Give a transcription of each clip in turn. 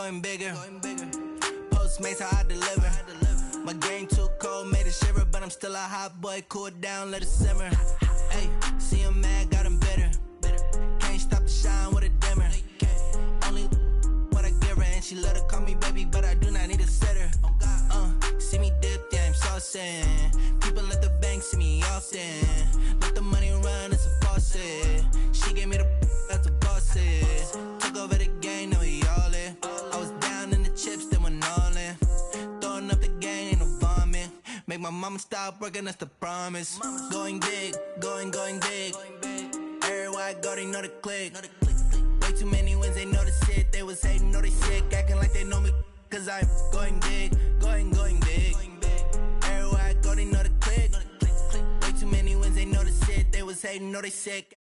going bigger. Postmates how I deliver. My game too cold, made it shiver, but I'm still a hot boy. Cool it down, let it simmer. Hey, see him mad, got him bitter. Can't stop the shine with a dimmer. Only what I give her, and she let her call me baby, but I do not need a sitter. See me dip, yeah, I'm saucing. People at the bank see me often. Let the money run, it's a faucet. She gave me the that's a faucet. Took over the game, now we all in. I was down in the chips, then went all in. Throwing up the game, ain't no vomit. Make my mama stop working, that's the promise. Going big, going big. Everywhere I go, they know the click. Way too many wins, they know the shit. They was hating, know they sick, acting like they know me. Cause I'm going big, going big. Everywhere I go, they know the click. Way too many wins, they know the shit. They was hating, know they sick.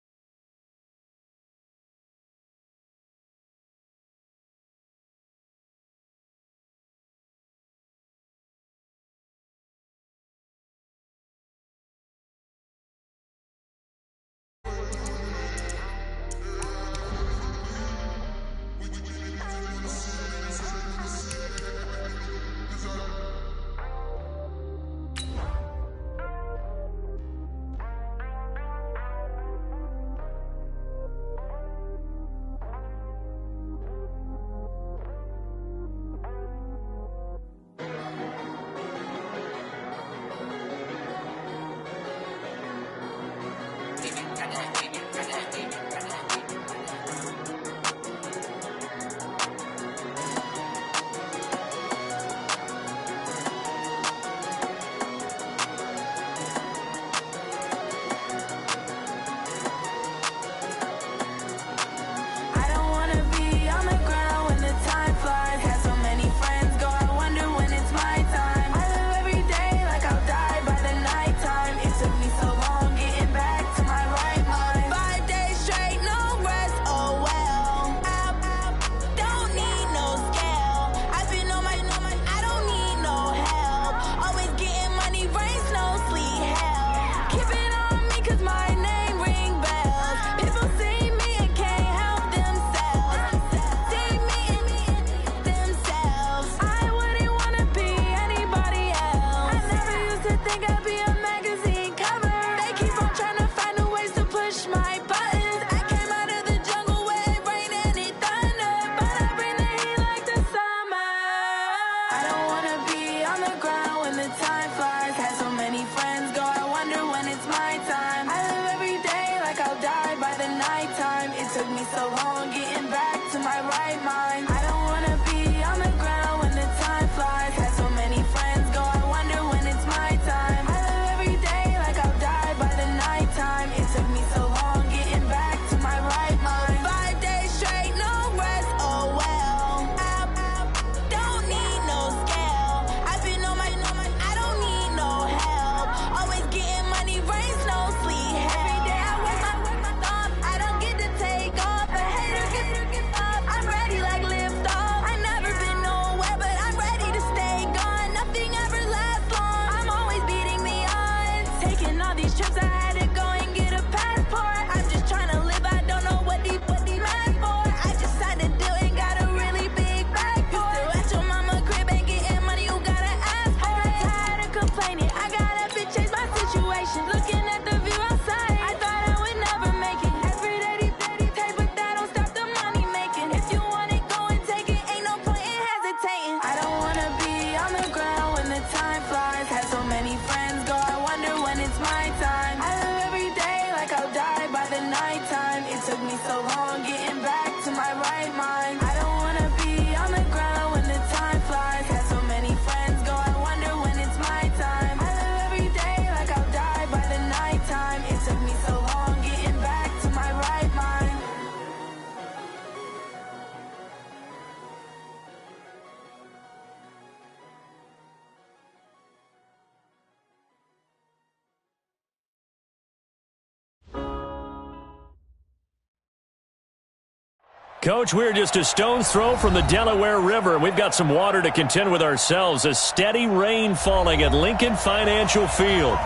Coach, we're just a stone's throw from the Delaware River. We've got some water to contend with ourselves. A steady rain falling at Lincoln Financial Field.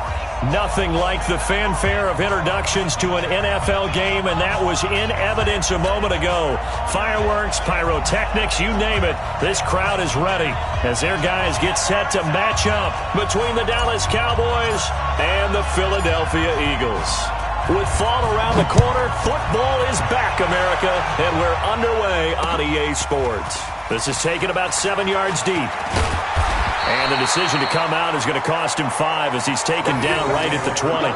Nothing like the fanfare of introductions to an NFL game, and that was in evidence a moment ago. Fireworks, pyrotechnics, you name it. This crowd is ready as their guys get set to match up between the Dallas Cowboys and the Philadelphia Eagles. With fall around the corner, football is back, America, and we're underway on EA Sports. This is taken about 7 yards deep. And the decision to come out is going to cost him 5 as he's taken down right at the 20.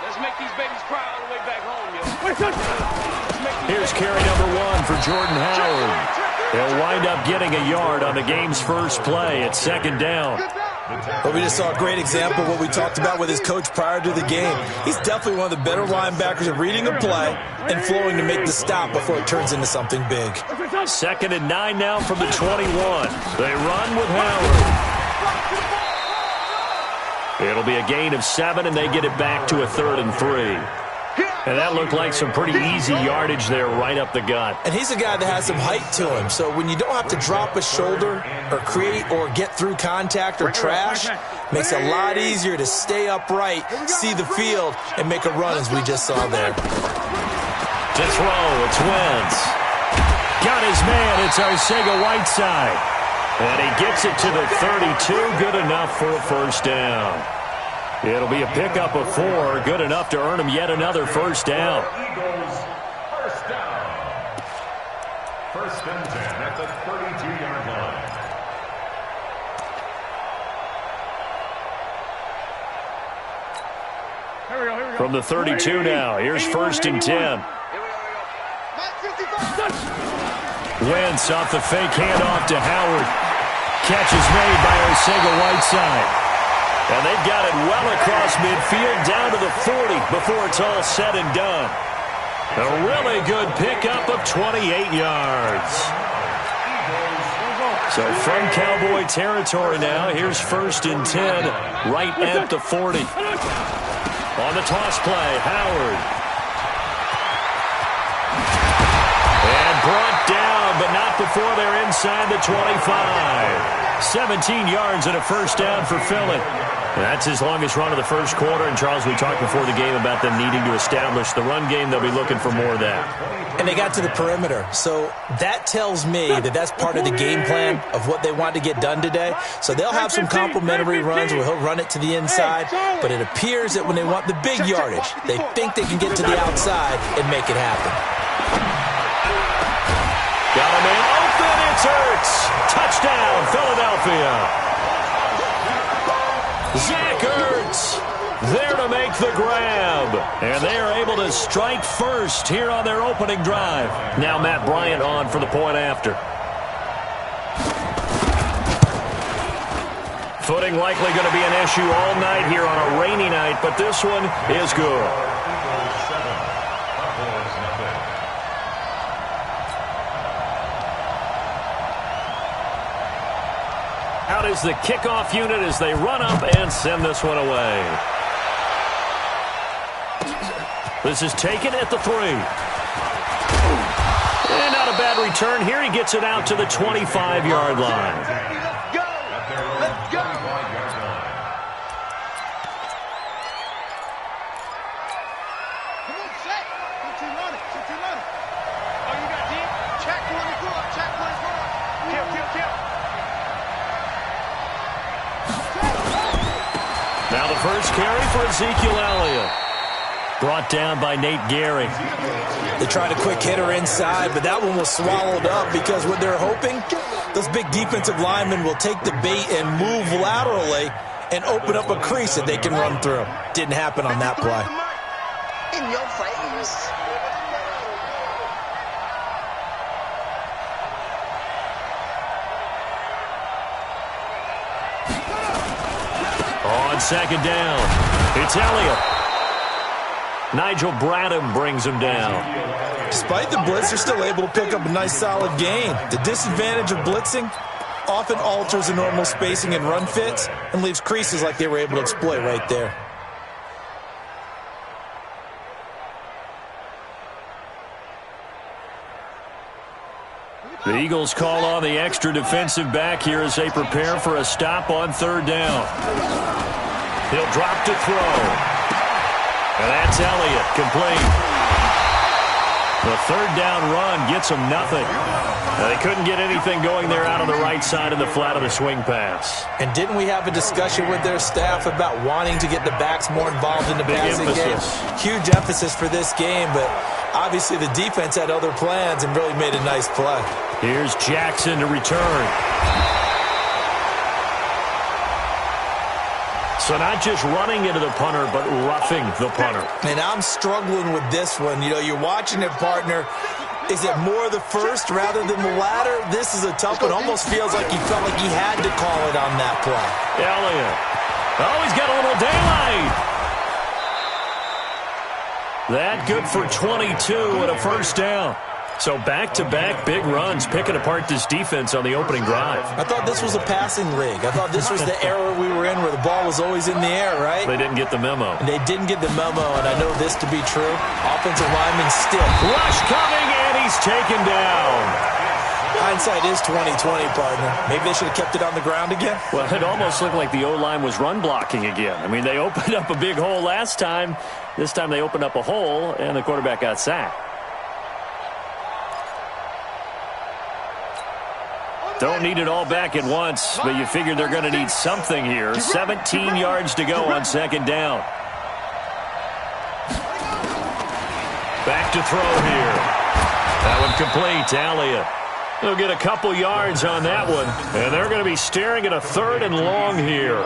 Let's make these babies cry all the way back home, yo. Here's carry number 1 for Jordan Howard. He'll wind up getting a yard on the game's first play at 2nd down. But we just saw a great example of what we talked about with his coach prior to the game. He's definitely one of the better linebackers at reading a play and flowing to make the stop before it turns into something big. 2nd and 9 now from the 21. They run with Howard. It'll be a gain of 7, and they get it back to a 3rd and 3. And that looked like some pretty easy yardage there right up the gut. And he's a guy that has some height to him, so when you don't have to drop a shoulder or create or get through contact or trash, makes it a lot easier to stay upright, see the field, and make a run as we just saw there. To throw, it's Wentz. Got his man, it's Arcega-Whiteside. And he gets it to the 32, good enough for a first down. It'll be a pickup of 4, good enough to earn him yet another first down. First down. 1st and 10 at the 32-yard line. From the 32 now, here's 1st and 10. Wentz off the fake handoff to Howard. Catch is made by Arcega-Whiteside. And they've got it well across midfield down to the 40 before it's all said and done. A really good pickup of 28 yards. So from Cowboy territory now, here's 1st and 10 right at the 40. On the toss play, Howard. And brought down, but not before they're inside the 25. 17 yards and a first down for Philly. That's his longest run of the first quarter. And, Charles, we talked before the game about them needing to establish the run game. They'll be looking for more of that. And they got to the perimeter. So that tells me that that's part of the game plan of what they want to get done today. So they'll have some complimentary runs where he'll run it to the inside. But it appears that when they want the big yardage, they think they can get to the outside and make it happen. Got a man open. It's Ertz. Touchdown, Philadelphia. Zach Ertz there to make the grab. And they are able to strike first here on their opening drive. Now Matt Bryant on for the point after. Footing likely going to be an issue all night here on a rainy night, but this one is good. Out is the kickoff unit as they run up and send this one away. This is taken at the 3. And not a bad return here. He gets it out to the 25-yard line. Let's go. Now the first carry for Ezekiel Elliott. Brought down by Nate Gehry. They tried a quick hitter inside, but that one was swallowed up because what they're hoping, those big defensive linemen will take the bait and move laterally and open up a crease that they can run through. Didn't happen on that play. In your face. On 2nd down, it's Elliott. Nigel Bradham brings him down. Despite the blitz, they're still able to pick up a nice solid gain. The disadvantage of blitzing often alters the normal spacing and run fits and leaves creases like they were able to exploit right there. The Eagles call on the extra defensive back here as they prepare for a stop on third down. He'll drop to throw. And that's Elliott, complete. The third down run gets them nothing. They couldn't get anything going there out on the right side of the flat of the swing pass. And didn't we have a discussion with their staff about wanting to get the backs more involved in the passing game? Huge emphasis for this game, but obviously the defense had other plans and really made a nice play. Here's Jackson to return. So not just running into the punter, but roughing the punter. And I'm struggling with this one. You know, you're watching it, partner. Is it more the first rather than the latter? This is a tough one. Almost feels like he felt like he had to call it on that play. Elliott. Oh, he's got a little daylight. That good for 22 and a first down. So back-to-back big runs picking apart this defense on the opening drive. I thought this was a passing league. I thought this was the era we were in where the ball was always in the air, right? They didn't get the memo. And they didn't get the memo, and I know this to be true. Offensive lineman stiff. Rush coming, and he's taken down. Hindsight is 20/20, partner. Maybe they should have kept it on the ground again. Well, it almost looked like the O-line was run blocking again. I mean, they opened up a big hole last time. This time they opened up a hole, and the quarterback got sacked. Don't need it all back at once, but you figure they're going to need something here. 17 yards to go on second down. Back to throw here. That one complete to Elliott. They'll get a couple yards on that one, and they're going to be staring at a third and long here.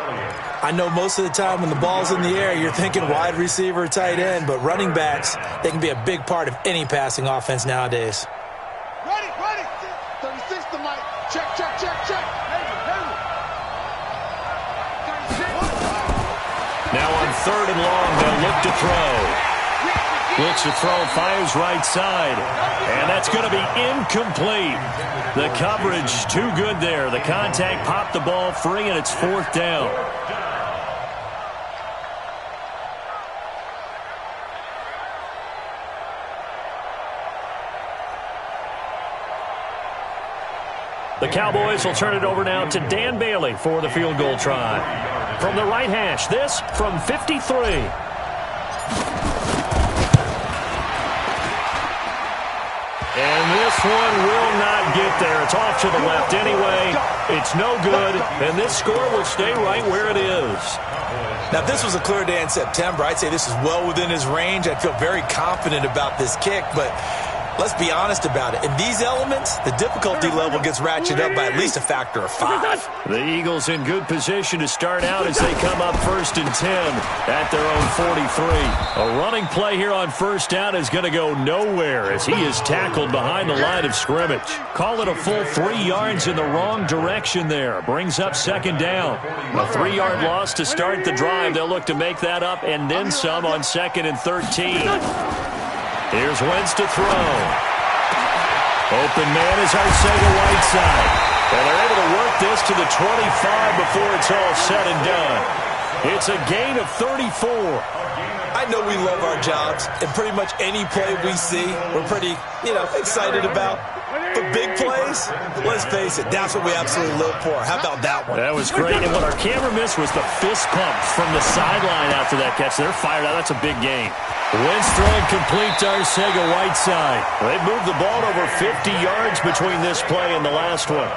I know most of the time when the ball's in the air, you're thinking wide receiver, tight end, but running backs, they can be a big part of any passing offense nowadays. Ready. 36 to Mike. Check. Now on third and long, they'll look to throw. Looks to throw, fires right side. And that's going to be incomplete. The coverage too good there. The contact popped the ball free, and it's fourth down. The Cowboys will turn it over now to Dan Bailey for the field goal try. From the right hash, this from 53. And this one will not get there. It's off to the left anyway. It's no good, and this score will stay right where it is. Now, if this was a clear day in September, I'd say this is well within his range. I'd feel very confident about this kick, but let's be honest about it. In these elements, the difficulty level gets ratcheted up by at least a factor of 5. The Eagles in good position to start out as they come up 1st and 10 at their own 43. A running play here on first down is going to go nowhere as he is tackled behind the line of scrimmage. Call it a full 3 yards in the wrong direction there. Brings up second down. A 3-yard loss to start the drive. They'll look to make that up and then some on 2nd and 13. Here's Wentz to throw. Open man is Arcega-Whiteside. And they're able to work this to the 25 before it's all said and done. It's a gain of 34. I know we love our jobs, and pretty much any play we see, we're pretty, excited about. But big plays, let's face it, that's what we absolutely live for. How about that one? That was great, and what our camera missed was the fist pump from the sideline after that catch. They're fired out. That's a big gain. Wentz throwing complete to Arcega-Whiteside. They've moved the ball over 50 yards between this play and the last one.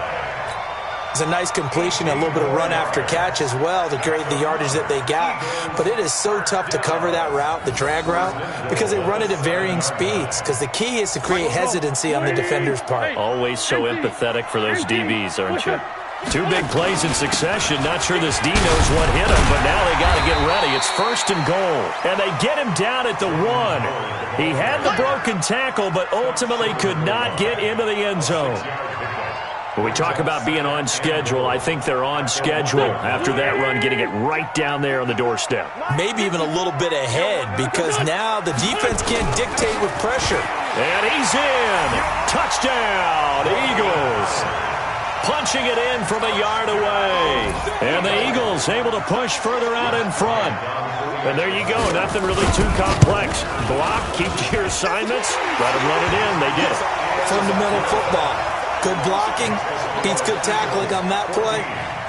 It's a nice completion, a little bit of run after catch as well to create the yardage that they got. But it is so tough to cover that route, the drag route, because they run it at varying speeds. Because the key is to create hesitancy on the defender's part. Always so empathetic for those DBs, aren't you? 2 big plays in succession. Not sure this D knows what hit him, but now they got to get ready. It's 1st and goal, and they get him down at the 1. He had the broken tackle, but ultimately could not get into the end zone. When we talk about being on schedule, I think they're on schedule after that run, getting it right down there on the doorstep. Maybe even a little bit ahead because now the defense can't dictate with pressure. And he's in. Touchdown, Eagles. Punching it in from a yard away. And the Eagles able to push further out in front. And there you go. Nothing really too complex. Block, keep to your assignments, let them run it in. They did it. Fundamental football. Good blocking, beats good tackling on that play.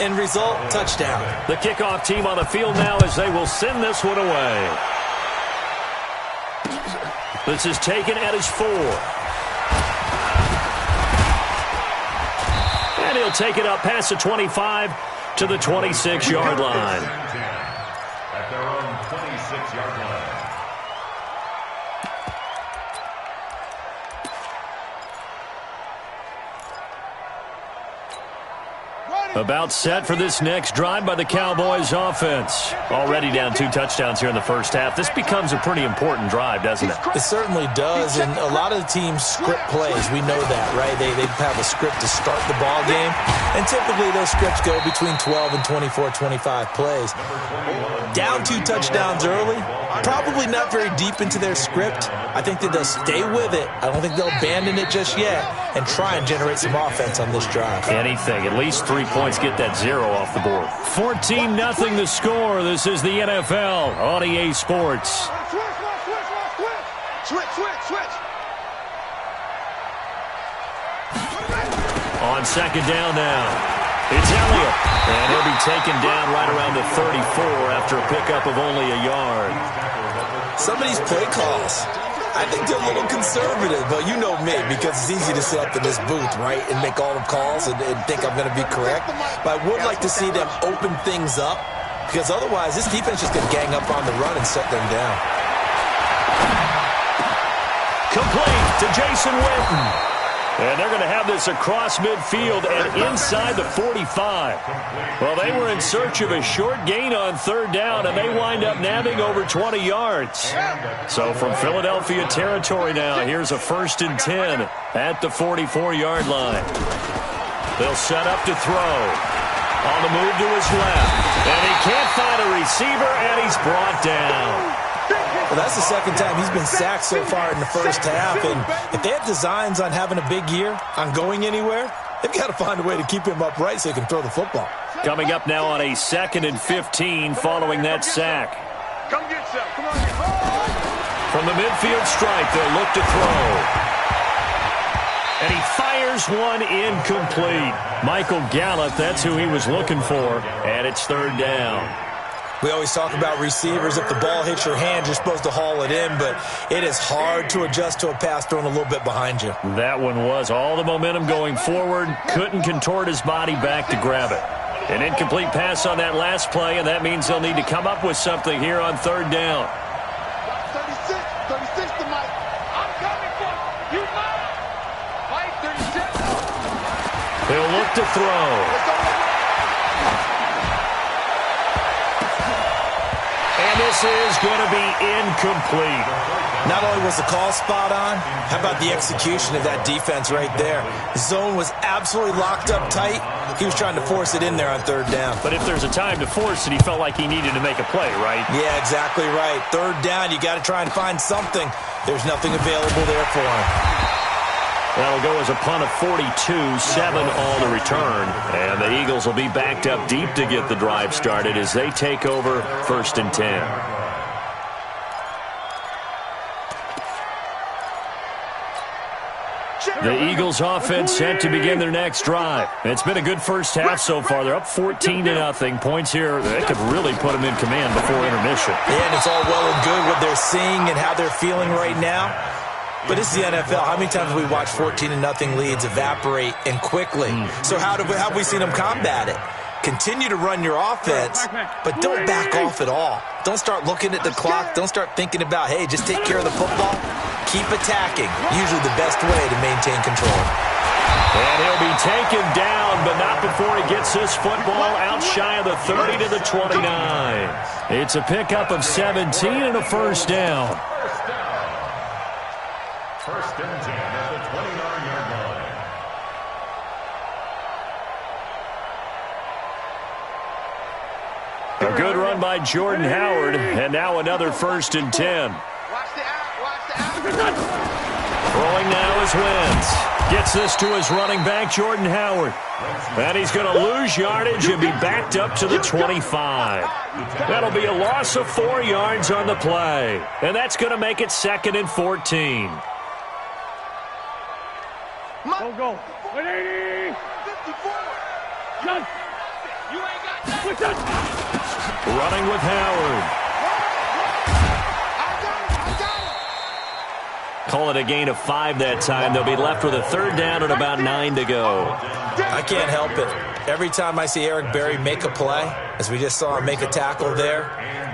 End result, touchdown. The kickoff team on the field now as they will send this one away. This is taken at his 4. And he'll take it up past the 25 to the 26-yard line. At their own 26-yard line. About set for this next drive by the Cowboys offense. Already down 2 touchdowns here in the first half. This becomes a pretty important drive, doesn't it? It certainly does, and a lot of the teams script plays. We know that, right? They have a script to start the ball game, and typically those scripts go between 12 and 24, 25 plays. Down 2 touchdowns early, probably not very deep into their script. I think that they'll stay with it. I don't think they'll abandon it just yet and try and generate some offense on this drive. Anything. At least 3 points, get that 0 off the board. 14-0 the score. This is the NFL on EA Sports. Switch. On second down now, it's Elliott. And he'll be taken down right around the 34 after a pickup of only a yard. Some of these play calls, I think they're a little conservative, but you know me, because it's easy to sit up in this booth, right, and make all the calls and think I'm going to be correct. But I would like to see them open things up, because otherwise this defense just going to gang up on the run and shut them down. Complete to Jason Witten. And they're going to have this across midfield and inside the 45. Well, they were in search of a short gain on third down, and they wind up nabbing over 20 yards. So from Philadelphia territory now, here's a 1st and 10 at the 44-yard line. They'll set up to throw. On the move to his left. And he can't find a receiver, and he's brought down. Well, that's the second time he's been sacked so far in the first half. And if they have designs on having a big year, on going anywhere, they've got to find a way to keep him upright so he can throw the football. Coming up now on a 2nd and 15 following that sack. Come get some. Come on. From the midfield stripe, they'll look to throw. And he fires one incomplete. Michael Gallup, that's who he was looking for. And it's 3rd down. We always talk about receivers. If the ball hits your hand, you're supposed to haul it in, but it is hard to adjust to a pass thrown a little bit behind you. That one was all the momentum going forward. Couldn't contort his body back to grab it. An incomplete pass on that last play, and that means they'll need to come up with something here on 3rd down. 36 to Mike. I'm coming for you. Mike. Mike, 36. He'll look to throw. And this is going to be incomplete. Not only was the call spot on, how about the execution of that defense right there? The zone was absolutely locked up tight. He was trying to force it in there on 3rd down. But if there's a time to force it, he felt like he needed to make a play, right? Yeah, exactly right. 3rd down, you got to try and find something. There's nothing available there for him. That'll go as a punt of 42, 7 all to return. And the Eagles will be backed up deep to get the drive started as they take over 1st and 10. The Eagles offense set to begin their next drive. It's been a good first half so far. They're up 14-0. Points here, they could really put them in command before intermission. Yeah, and it's all well and good what they're seeing and how they're feeling right now. But it's the NFL. How many times have we watched 14-0 leads evaporate and quickly? So how have we seen them combat it? Continue to run your offense, but don't back off at all. Don't start looking at the clock. Don't start thinking about, hey, just take care of the football. Keep attacking. Usually the best way to maintain control. And he'll be taken down, but not before he gets this football out shy of the 30 to the 29. It's a pickup of 17 and a 1st down. 1st and 10 at the 29-yard line. down by Jordan Howard, and now another 1st and 10. Throwing now is Wentz. Gets this to his running back, Jordan Howard. And he's going to lose yardage and be backed up to the 25. That'll be a loss of 4 yards on the play. And that's going to make it 2nd and 14. Go. 180. 54. You ain't got Running with Howard. Call it a gain of 5 that time. They'll be left with a 3rd down and about 9 to go. I can't help it. Every time I see Eric Berry make a play, as we just saw him make a tackle there,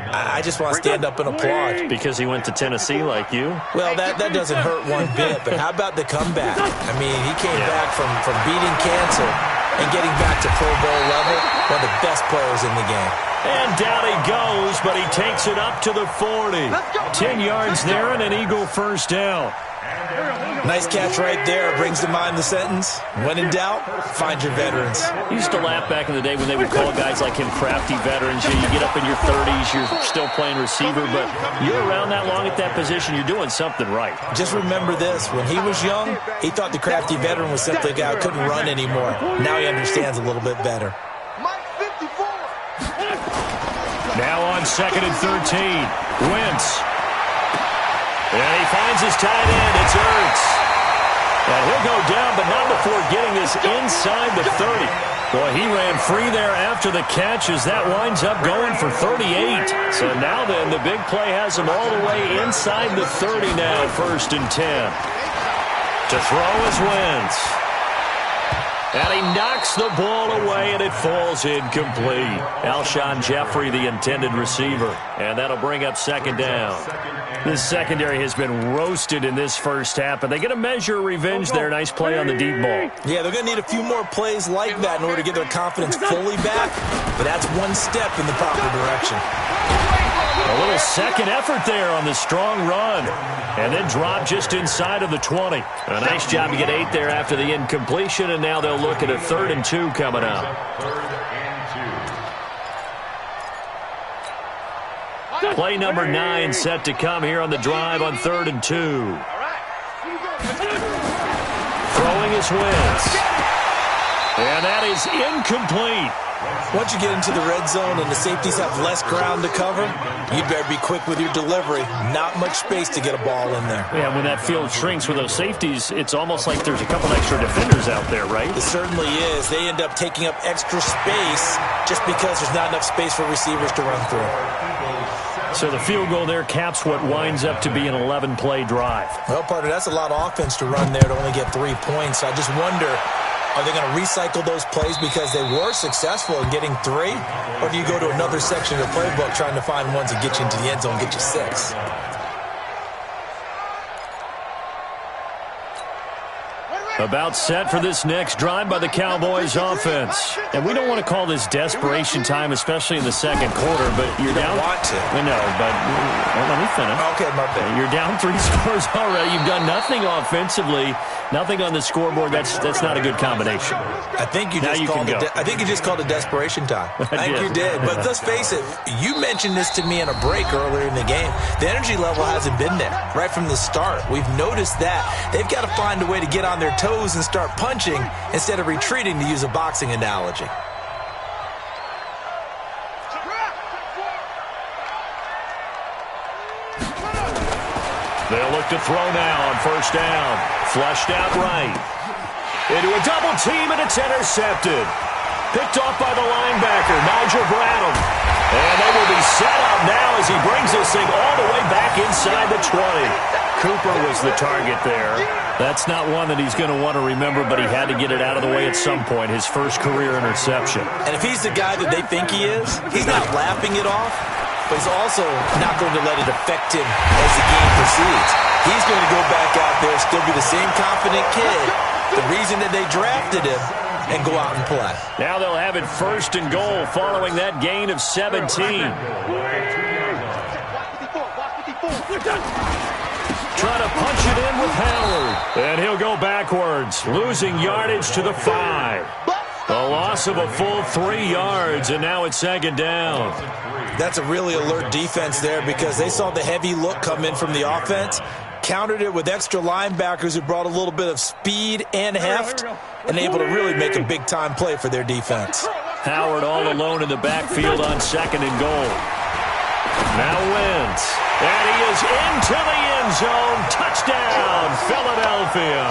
I just want to stand up and applaud. Because he went to Tennessee like you? Well, that doesn't hurt one bit, but how about the comeback? I mean, he came back from beating cancer and getting back to Pro Bowl level, one of the best players in the game. And down he goes, but he takes it up to the 40. 10 yards there and an Eagle 1st down. Nice catch right there. Brings to mind the sentence, when in doubt, find your veterans. I used to laugh back in the day when they would call guys like him crafty veterans. You get up in your 30s, you're still playing receiver, but you're around that long at that position, you're doing something right. Just remember this. When he was young, he thought the crafty veteran was simply a guy who couldn't run anymore. Now he understands a little bit better. Now on 2nd and 13. Wentz. And he finds his tight end. It's Ertz. And he'll go down, but not before getting this inside the 30. Boy, he ran free there after the catch as that winds up going for 38. So now then, the big play has him all the way inside the 30 now, 1st and 10. To throw is Wentz. And he knocks the ball away, and it falls incomplete. Alshon Jeffrey, the intended receiver. And that'll bring up 2nd down. This secondary has been roasted in this first half, but they get a measure of revenge there. Nice play on the deep ball. Yeah, they're going to need a few more plays like that in order to get their confidence fully back. But that's one step in the proper direction. A little second effort there on the strong run. And then drop just inside of the 20. A nice job to get 8 there after the incompletion, and now they'll look at a 3rd and 2 coming up. 3rd and 2. Play number 9 set to come here on the drive on 3rd and 2. Throwing is Wentz. And that is incomplete. Once you get into the red zone and the safeties have less ground to cover, you'd better be quick with your delivery. Not much space to get a ball in there. Yeah, when that field shrinks with those safeties, it's almost like there's a couple extra defenders out there, right? It certainly is. They end up taking up extra space just because there's not enough space for receivers to run through. So the field goal there caps what winds up to be an 11-play drive. Well, partner, that's a lot of offense to run there to only get 3 points. I just wonder, are they going to recycle those plays because they were successful in getting 3? Or do you go to another section of the playbook trying to find ones that get you into the end zone and get you 6? About set for this next drive by the Cowboys offense. And we don't want to call this desperation time, especially in the second quarter, but you're down. You don't want to. No, but let me finish. Okay, my bad. You're down 3 scores already. You've done nothing offensively, nothing on the scoreboard. That's not a good combination. I think you just called it desperation time. I think you did. But let's face it, you mentioned this to me in a break earlier in the game. The energy level hasn't been there right from the start. We've noticed that. They've got to find a way to get on their toes and start punching instead of retreating, to use a boxing analogy. They'll look to throw now on first down. Flushed out right. Into a double team, and it's intercepted. Picked off by the linebacker, Nigel Bradham. And they will be set up now as he brings this thing all the way back inside the 20. Cooper was the target there. That's not one that he's going to want to remember, but he had to get it out of the way at some point, his first career interception. And if he's the guy that they think he is, he's not laughing it off, but he's also not going to let it affect him as the game proceeds. He's going to go back out there, still be the same confident kid, the reason that they drafted him, and go out and play. Now they'll have it 1st and goal following that gain of 17. Trying to punch it in with Howard. And he'll go backwards, losing yardage to the 5. A loss of a full 3 yards, and now it's second down. That's a really alert defense there because they saw the heavy look come in from the offense, countered it with extra linebackers who brought a little bit of speed and heft, and able to really make a big-time play for their defense. Howard all alone in the backfield on 2nd and goal. Now Wentz, and he is into the end zone. Touchdown, Philadelphia.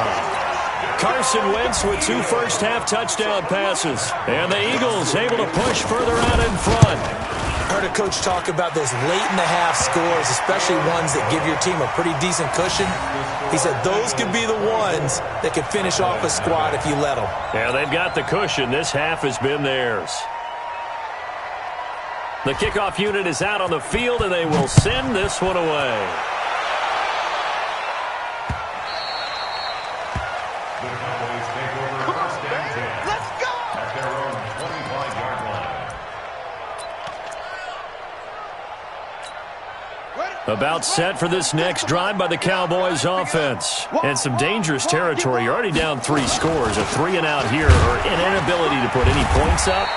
Carson Wentz with 2 first-half touchdown passes. And the Eagles able to push further out in front. I heard a coach talk about those late-in-the-half scores, especially ones that give your team a pretty decent cushion. He said those could be the ones that could finish off a squad if you let them. Yeah, they've got the cushion. This half has been theirs. The kickoff unit is out on the field, and they will send this one away. About set for this next drive by the Cowboys offense. And some dangerous territory. You're already down 3 scores. A 3-and-out here, or an inability to put any points up.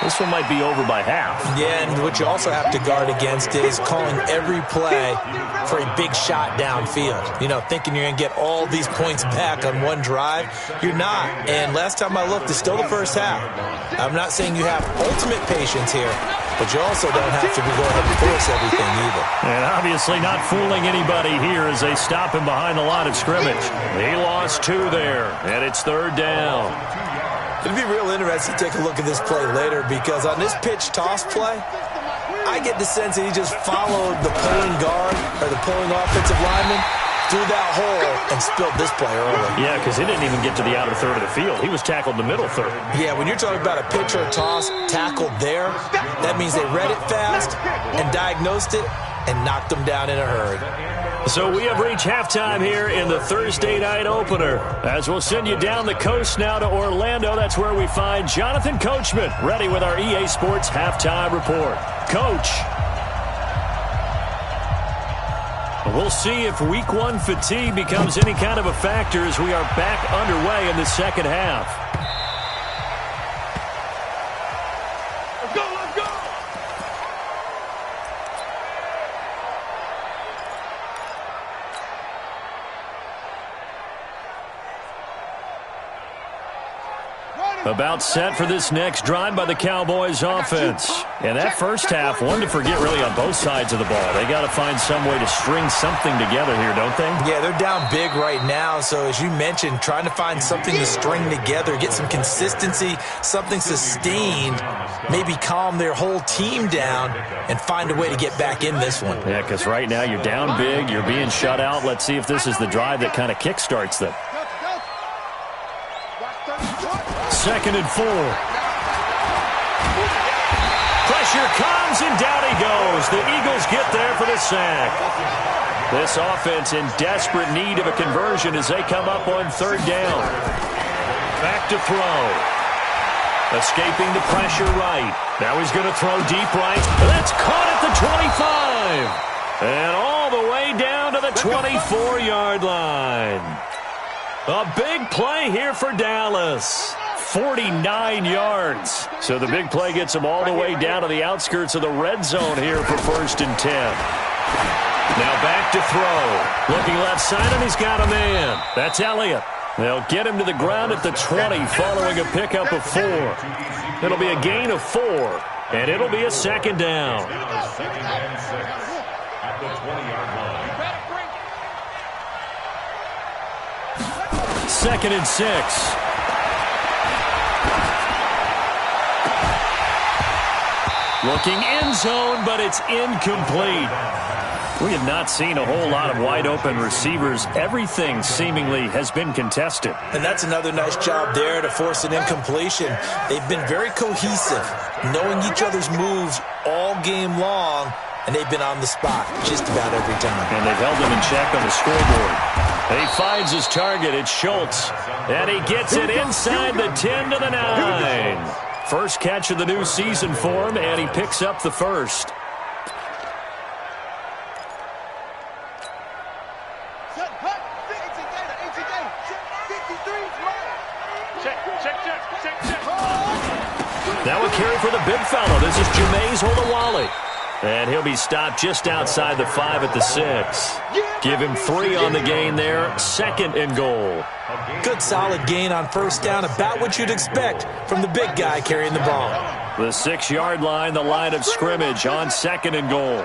This one might be over by half. Yeah, and what you also have to guard against is calling every play for a big shot downfield. You know, thinking you're going to get all these points back on one drive. You're not. And last time I looked, it's still the first half. I'm not saying you have ultimate patience here, but you also don't have to go ahead and force everything either. And obviously not fooling anybody here as they stop him behind the line of scrimmage. He lost 2 there, and it's 3rd down. It'd be real interesting to take a look at this play later because on this pitch toss play, I get the sense that he just followed the pulling guard or the pulling offensive lineman through that hole and spilled this play early. Yeah, because he didn't even get to the outer third of the field. He was tackled in the middle third. Yeah, when you're talking about a pitch or a toss tackled there, that means they read it fast and diagnosed it and knocked them down in a hurry. So we have reached halftime here in the Thursday night opener. As we'll send you down the coast now to Orlando. That's where we find Jonathan Coachman ready with our EA Sports halftime report. Coach. We'll see if week 1 fatigue becomes any kind of a factor as we are back underway in the second half. Let's go, let's go! About set for this next drive by the Cowboys offense. And that first half, one to forget really on both sides of the ball. They got to find some way to string something together here, don't they? Yeah, they're down big right now. So as you mentioned, trying to find something to string together, get some consistency, something sustained, maybe calm their whole team down and find a way to get back in this one. Yeah, because right now you're down big, you're being shut out. Let's see if this is the drive that kind of kickstarts them. 2nd and 4. Pressure comes, and down he goes. The Eagles get there for the sack. This offense in desperate need of a conversion as they come up on 3rd down. Back to throw. Escaping the pressure right. Now he's going to throw deep right. That's caught at the 25. And all the way down to the 24-yard line. A big play here for Dallas. 49 yards. So the big play gets them all the way down to the outskirts of the red zone here for 1st and 10. Now back to throw. Looking left side, and he's got a man. That's Elliott. They'll get him to the ground at the 20 following a pickup of 4. It'll be a gain of 4, and it'll be a 2nd down. At the 20-yard line. 2nd and 6. Looking end zone, but it's incomplete. We have not seen a whole lot of wide-open receivers. Everything seemingly has been contested. And that's another nice job there to force an incompletion. They've been very cohesive, knowing each other's moves all game long, and they've been on the spot just about every time. And they've held them in check on the scoreboard. He finds his target. It's Schultz. And he gets it inside the 10 to the 9. First catch of the new season for him, and he picks up the first. Check. Now a carry for the big fella. This is Jameis Holawale. And he'll be stopped just outside the 5 at the 6. Give him 3 on the gain there. 2nd and goal. Good solid gain on first down. About what you'd expect from the big guy carrying the ball. The 6-yard line, the line of scrimmage on 2nd and goal.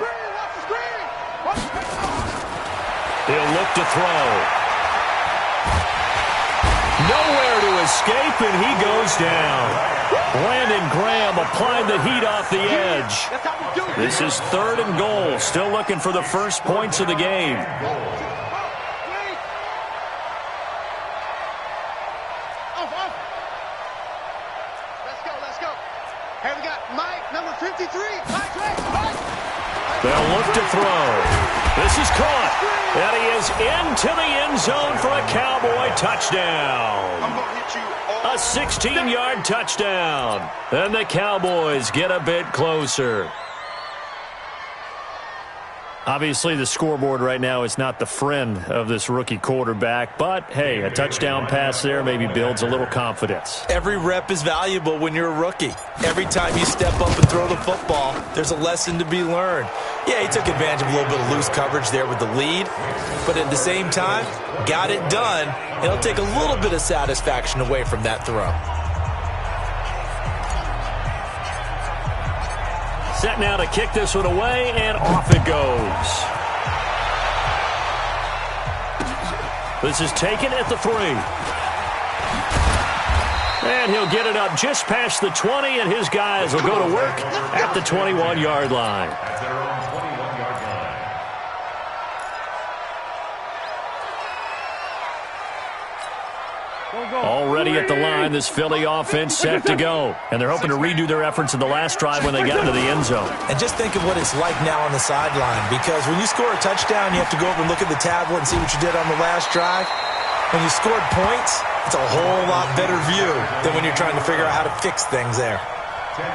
He'll look to throw. Nowhere to escape, and he goes down. Brandon Graham applied the heat off the edge. This is 3rd and goal. Still looking for the first points of the game. Let's go. Here we got Mike, number 53. Mike. They'll look to throw. This is caught. And he is into the end zone for a Cowboy touchdown. I'm going to hit you. A 16-yard touchdown. And the Cowboys get a bit closer. Obviously, the scoreboard right now is not the friend of this rookie quarterback. But, hey, a touchdown pass there maybe builds a little confidence. Every rep is valuable when you're a rookie. Every time you step up and throw the football, there's a lesson to be learned. Yeah, he took advantage of a little bit of loose coverage there with the lead. But at the same time, got it done. It'll take a little bit of satisfaction away from that throw. Set now to kick this one away, and off it goes. This is taken at the 3. And he'll get it up just past the 20, and his guys will go to work at the 21-yard line. At their own 21-yard line. Already at the line, this Philly offense set to go. And they're hoping to redo their efforts in the last drive when they got into the end zone. And just think of what it's like now on the sideline, because when you score a touchdown, you have to go over and look at the tablet and see what you did on the last drive. When you scored points, it's a whole lot better view than when you're trying to figure out how to fix things there.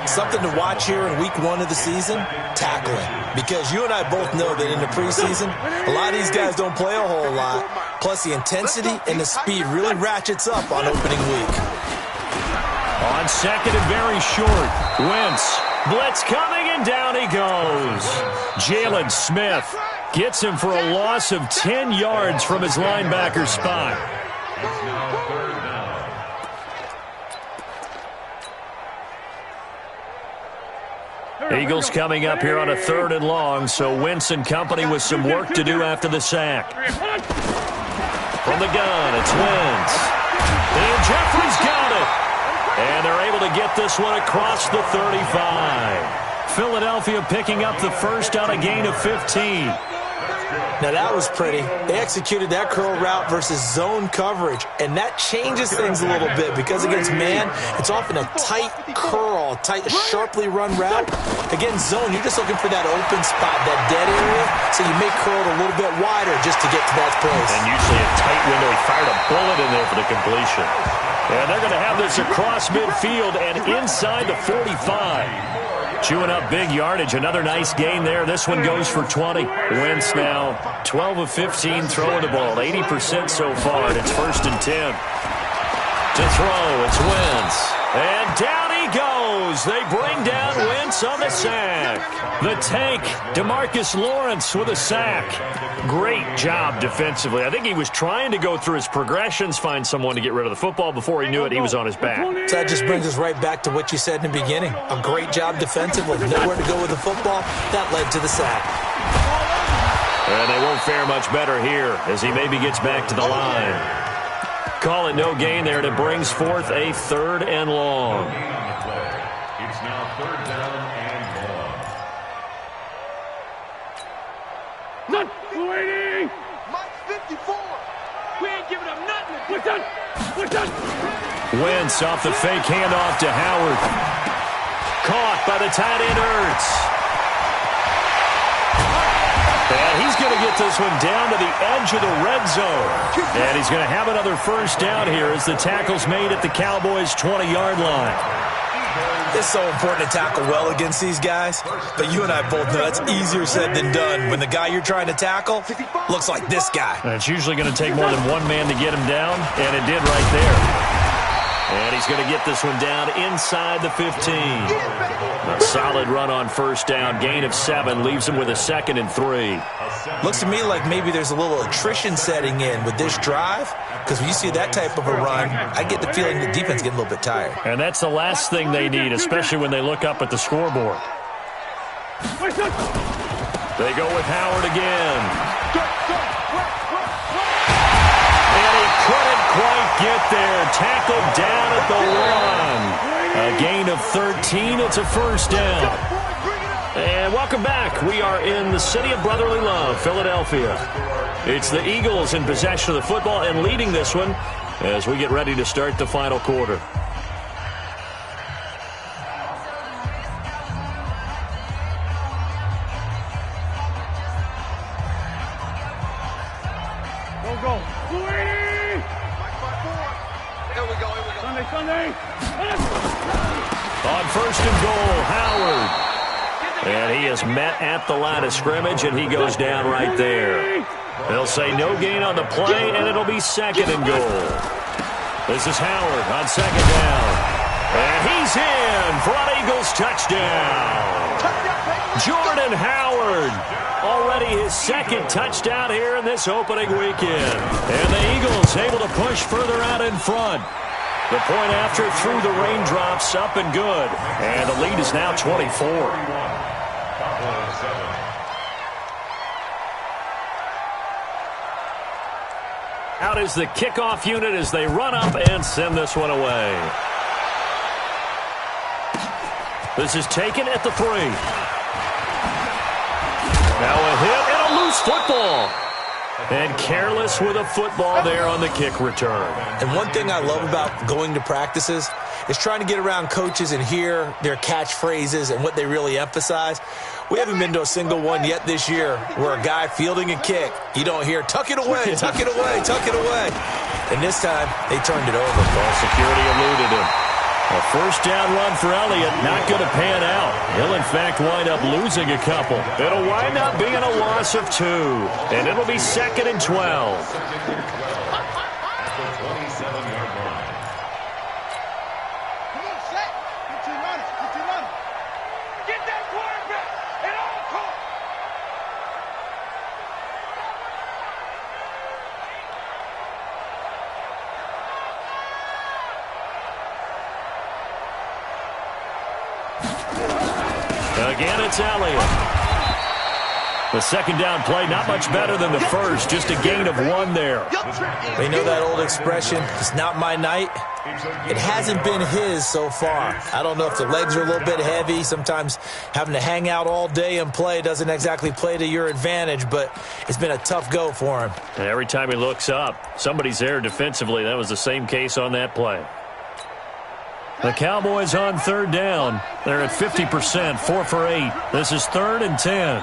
Something to watch here in week 1 of the season, tackling. Because you and I both know that in the preseason, a lot of these guys don't play a whole lot. Plus, the intensity and the speed really ratchets up on opening week. On 2nd and very short, Wentz. Blitz coming, and down he goes. Jalen Smith gets him for a loss of 10 yards from his linebacker spot. It's now 3rd down. Eagles coming up here on a 3rd and long, so Wentz and company with some work to do after the sack. From the gun, it's Wentz. And Jeffrey's got it. And they're able to get this one across the 35. Philadelphia picking up the first on a gain of 15. Now, that was pretty. They executed that curl route versus zone coverage, and that changes things a little bit because against man, it's often a tight curl, tight, sharply run route. Against zone, you're just looking for that open spot, that dead area, so you may curl it a little bit wider just to get to that place. And usually a tight window. He fired a bullet in there for the completion. And they're going to have this across midfield and inside the 45. Chewing up big yardage. Another nice gain there. This one goes for 20. Wentz now 12 of 15 throwing the ball. 80% so far, and it's 1st and 10. To throw, it's Wentz. And down he goes. They bring down Wentz on the sack. The tank, DeMarcus Lawrence with a sack. Great job defensively. I think he was trying to go through his progressions, find someone to get rid of the football. Before he knew it, he was on his back. So that just brings us right back to what you said in the beginning. A great job defensively. Nowhere to go with the football. That led to the sack. And they won't fare much better here as he maybe gets back to the line. Call it no gain there, and it brings forth a 3rd and long. It's now 3rd down and long. None. Waiting. Mike 54. We ain't giving up nothing. We're done. Wentz off the fake handoff to Howard. Caught by the tight end Ertz. And he's going to get this one down to the edge of the red zone. And he's going to have another first down here as the tackle's made at the Cowboys' 20-yard line. It's so important to tackle well against these guys, but you and I both know that's easier said than done when the guy you're trying to tackle looks like this guy. And it's usually going to take more than one man to get him down, and it did right there. And he's going to get this one down inside the 15. A solid run on first down. Gain of 7 leaves him with a 2nd and 3. Looks to me like maybe there's a little attrition setting in with this drive, because when you see that type of a run, I get the feeling the defense getting a little bit tired. And that's the last thing they need, especially when they look up at the scoreboard. They go with Howard again. And he couldn't quite get there. Tackled down at the 1. A gain of 13. It's a first down. And welcome back. We are in the city of brotherly love, Philadelphia. It's the Eagles in possession of the football and leading this one as we get ready to start the final quarter. Go. Here we go. Sunday. On first and goal, Howard. And he is met at the line of scrimmage, and he goes down right there. They'll say no gain on the play, and it'll be 2nd and goal. This is Howard on 2nd down. And he's in for an Eagles touchdown. Jordan Howard. Already his 2nd touchdown here in this opening weekend. And the Eagles able to push further out in front. The point after through the raindrops, up and good. And the lead is now 24. Out is the kickoff unit as they run up and send this one away. This is taken at the 3. Now a hit and a loose football. And careless with a football there on the kick return. And one thing I love about going to practices is trying to get around coaches and hear their catchphrases and what they really emphasize. We haven't been to a single one yet this year where a guy fielding a kick, you don't hear, tuck it away, tuck it away, tuck it away. And this time, they turned it over. Ball security eluded him. A first down run for Elliott, not going to pan out. He'll, in fact, wind up losing a couple. It'll wind up being a loss of 2. And it'll be 2nd and 12. Again, it's Elliott. The 2nd down play, not much better than the first, just a gain of 1 there. They know that old expression, it's not my night. It hasn't been his so far. I don't know if the legs are a little bit heavy. Sometimes having to hang out all day and play doesn't exactly play to your advantage, but it's been a tough go for him. And every time he looks up, somebody's there defensively. That was the same case on that play. The Cowboys on 3rd down. They're at 50%, 4 for 8. This is 3rd and 10.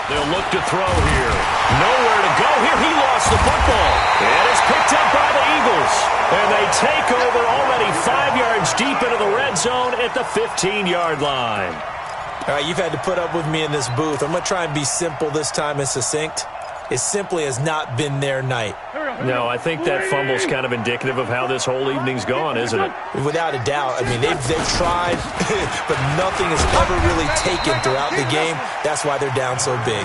They'll look to throw here. Nowhere to go here. He lost the football. And it's picked up by the Eagles. And they take over already 5 yards deep into the red zone at the 15-yard line. All right, you've had to put up with me in this booth. I'm going to try and be simple this time and succinct. It simply has not been their night. No, I think that fumble's kind of indicative of how this whole evening's gone, isn't it? Without a doubt. I mean, they've tried, but nothing has ever really taken throughout the game. That's why they're down so big.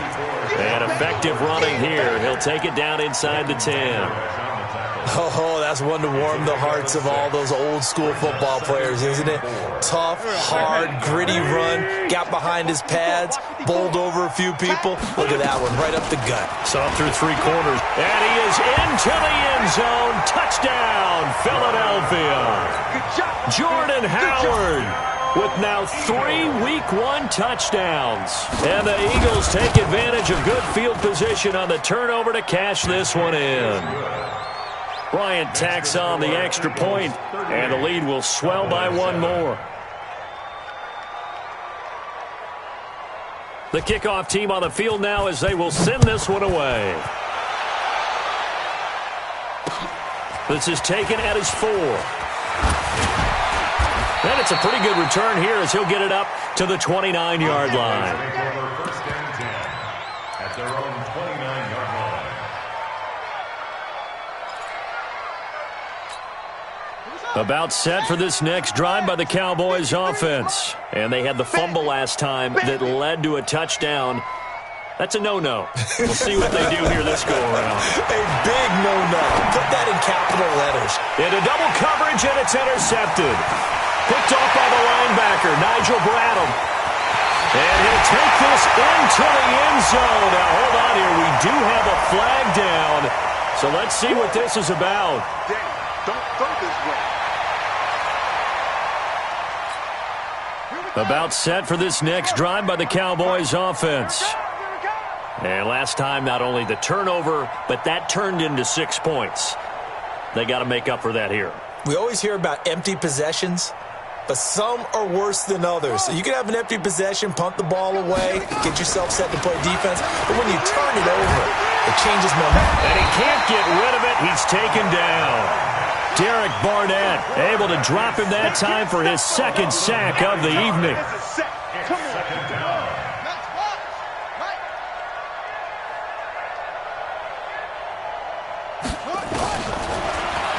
And effective running here. He'll take it down inside the 10. Oh, that's one to warm the hearts of all those old school football players, isn't it? Tough, hard, gritty run. Got behind his pads, bowled over a few people. Look at that one, right up the gut. Saw through 3 quarters. And he is into the end zone. Touchdown, Philadelphia. Jordan Howard with now 3 Week 1 touchdowns. And the Eagles take advantage of good field position on the turnover to cash this one in. Bryant tacks on the extra point, and the lead will swell by 1 more. The kickoff team on the field now as they will send this one away. This is taken at his 4. And it's a pretty good return here as he'll get it up to the 29-yard line. At their own 29-yard line. About set for this next drive by the Cowboys offense. And they had the fumble last time that led to a touchdown. That's a no-no. We'll see what they do here this go-around. A big no-no. Put that in capital letters. Into double coverage, and it's intercepted. Picked off by the linebacker, Nigel Bradham. And he'll take this into the end zone. Now, hold on here. We do have a flag down. So let's see what this is about. Don't throw this way. About set for this next drive by the Cowboys offense. And last time, not only the turnover, but that turned into 6 points. They got to make up for that here. We always hear about empty possessions, but some are worse than others. So you can have an empty possession, punt the ball away, get yourself set to play defense, but when you turn it over, it changes momentum. And he can't get rid of it. He's taken down. Derek Barnett able to drop him that time for his second sack of the evening.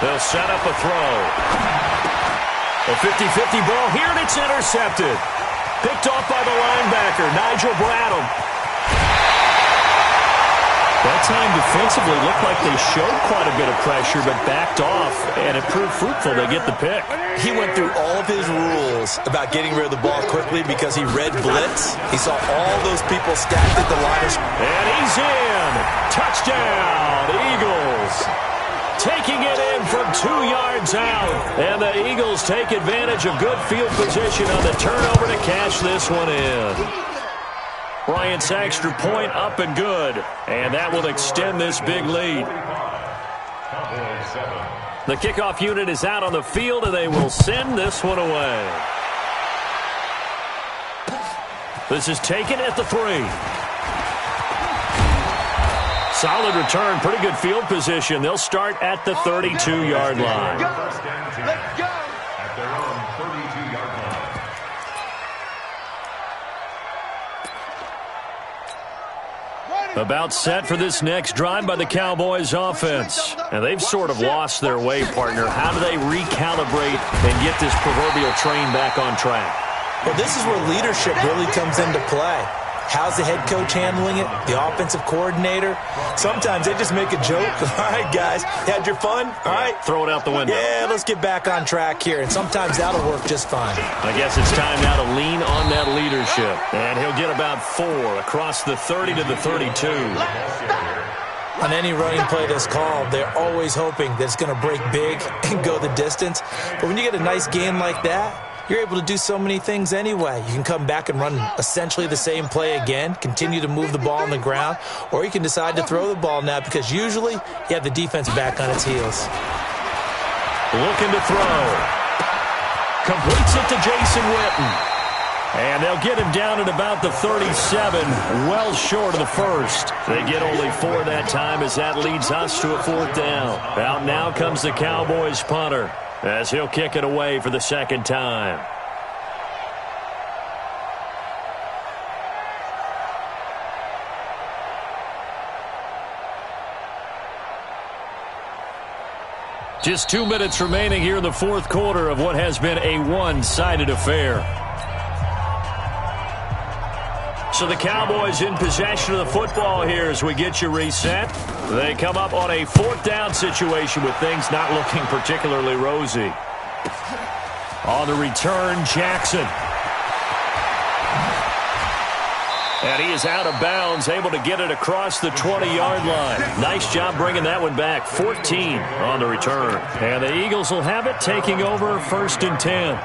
They'll set up a throw. A 50-50 ball here, and it's intercepted. Picked off by the linebacker, Nigel Bradham. That time defensively looked like they showed quite a bit of pressure, but backed off, and it proved fruitful. They get the pick. He went through all of his rules about getting rid of the ball quickly because he read blitz. He saw all those people stacked at the line. And he's in. Touchdown, Eagles. Taking it in from 2 yards out. And the Eagles take advantage of good field position on the turnover to cash this one in. Bryant's extra point up and good. And that will extend this big lead. The kickoff unit is out on the field, and they will send this one away. This is taken at the 3. Solid return, pretty good field position. They'll start at the 32-yard line. Let's go. At their own 32-yard line. About set for this next drive by the Cowboys offense. And they've sort of lost their way, partner. How do they recalibrate and get this proverbial train back on track? Well, this is where leadership really comes into play. How's the head coach handling it? The offensive coordinator? Sometimes they just make a joke. All right, guys, had your fun? All right. Throw it out the window. Yeah, let's get back on track here. And sometimes that'll work just fine. I guess it's time now to lean on that leadership. And he'll get about 4 across the 30 to the 32. On any running play that's called, they're always hoping that it's going to break big and go the distance. But when you get a nice game like that, you're able to do so many things anyway. You can come back and run essentially the same play again, continue to move the ball on the ground, or you can decide to throw the ball now because usually you have the defense back on its heels. Looking to throw. Completes it to Jason Witten. And they'll get him down at about the 37, well short of the first. They get only 4 that time as that leads us to a 4th down. Out now comes the Cowboys punter, as he'll kick it away for the second time. Just 2 minutes remaining here in the 4th quarter of what has been a one-sided affair. So the Cowboys in possession of the football here as we get you reset. They come up on a 4th down situation with things not looking particularly rosy. On the return, Jackson. And he is out of bounds, able to get it across the 20-yard line. Nice job bringing that one back. 14 on the return. And the Eagles will have it, taking over 1st and 10.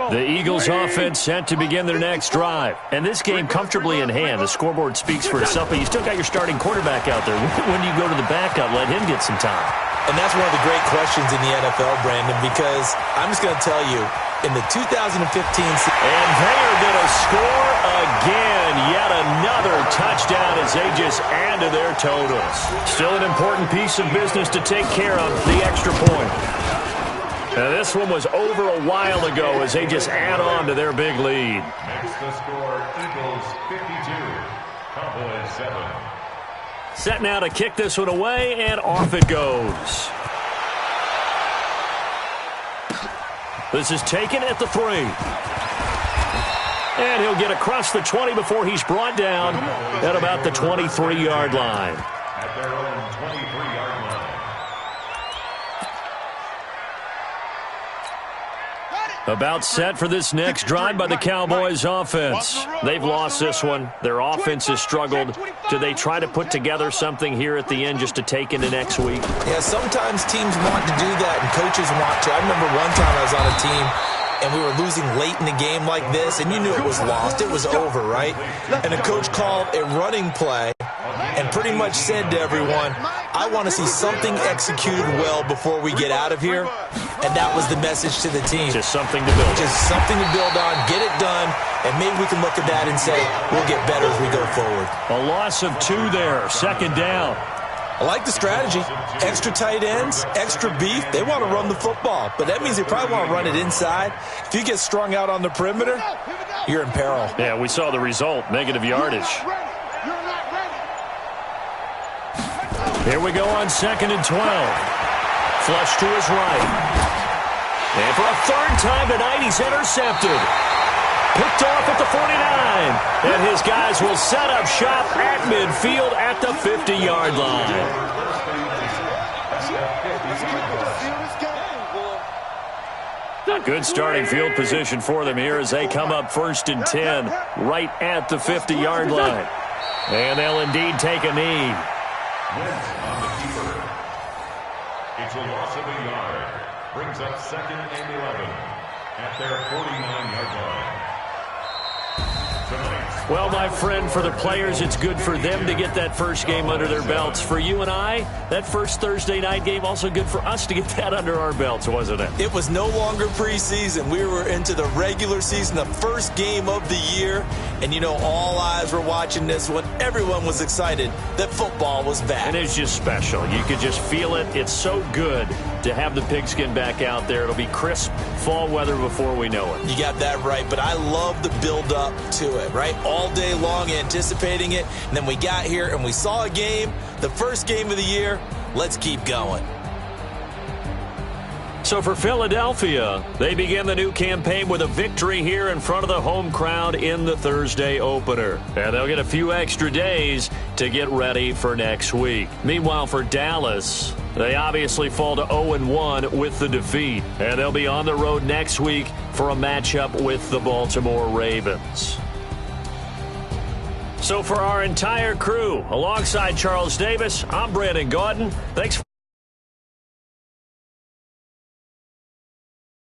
The Eagles offense set to begin their next drive. And this game comfortably in hand. The scoreboard speaks for itself, but you still got your starting quarterback out there. When do you go to the backup, let him get some time? And that's one of the great questions in the NFL, Brandon, because I'm just going to tell you, in the 2015 season. And they are going to score again. Yet another touchdown as they just add to their totals. Still an important piece of business to take care of, the extra point. Now, this one was over a while ago as they just add on to their big lead. Makes the score Eagles 52, Cowboys 7. Set now to kick this one away, and off it goes. This is taken at the 3. And he'll get across the 20 before he's brought down at about the 23-yard line. At their own 23-yard line. About set for this next drive by the Cowboys offense. They've lost this one. Their offense has struggled. Do they try to put together something here at the end just to take into next week? Yeah, sometimes teams want to do that and coaches want to. I remember one time I was on a team and we were losing late in the game like this, and you knew it was lost. It was over, right? And the coach called a running play and pretty much said to everyone, I want to see something executed well before we get out of here. And that was the message to the team. Just something to build on. Just something to build on, get it done, and maybe we can look at that and say, we'll get better as we go forward. A loss of 2 there, second down. I like the strategy. Extra tight ends, extra beef. They want to run the football, but that means they probably want to run it inside. If you get strung out on the perimeter, you're in peril. Yeah, we saw the result, negative yardage. Here we go on 2nd and 12. Flush to his right. And for a third time tonight, he's intercepted. Picked off at the 49. And his guys will set up shop at midfield at the 50-yard line. Good starting field position for them here as they come up 1st and 10 right at the 50-yard line. And they'll indeed take a knee. Wentz on the keeper. It's a loss of a yard. Brings up 2nd and 11 at their 49-yard line. Well, my friend, for the players, it's good for them to get that first game under their belts. For you and I, that first Thursday night game, also good for us to get that under our belts, wasn't it? It was no longer preseason. We were into the regular season, the first game of the year. And, you know, all eyes were watching this one. Everyone was excited that football was back. And it's just special. You could just feel it. It's so good to have the pigskin back out there. It'll be crisp fall weather before we know it. You got that right, but I love the build-up to it, right? All day long anticipating it, and then we got here and we saw a game, the first game of the year. Let's keep going. So for Philadelphia, they begin the new campaign with a victory here in front of the home crowd in the Thursday opener. And they'll get a few extra days to get ready for next week. Meanwhile, for Dallas, they obviously fall to 0-1 with the defeat. And they'll be on the road next week for a matchup with the Baltimore Ravens. So for our entire crew, alongside Charles Davis, I'm Brandon Gaudin. Thanks for